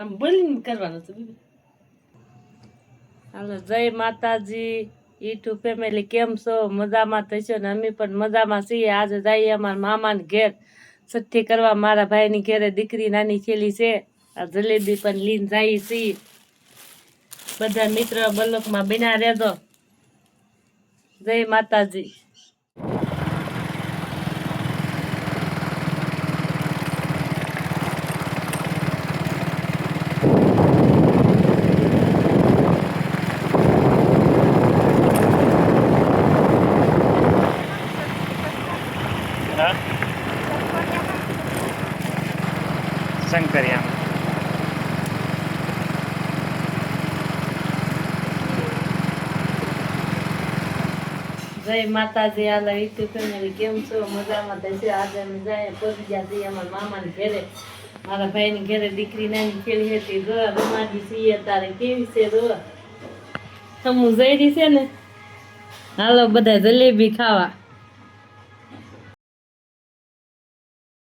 આમ બોલીને કરવાનું છે. હાલો, જય માતાજી યુટ્યુબ ફેમિલી, કેમ છો? મજામાં થશો ને? અમે પણ મજામાં છીએ. આજે જઈએ અમારા મામાને ઘેર છઠ્ઠી કરવા. મારા ભાઈની ઘેરે દીકરી નાની ખેલી છે. આ જલેબી પણ લઈને જઈએ છીએ. બધા મિત્ર બલોકમાં બિના રહેજો. જય માતાજી. શંકરિયા જય માતાજી. હાલો યુટ્યુબ ફેમિલી, કેમ છો? મજામાં થશે. આજે અમે જાય પહોંચી ગયા છીએ અમારા મામાની ઘેરે. મારા ભાઈની ઘેરે દીકરી નાની ખેલી હતી. જો રમાડી છીએ તારે કેવી છે. જો સમૂહ જઈ છે ને. હાલો બધા જલેબી ખાવા.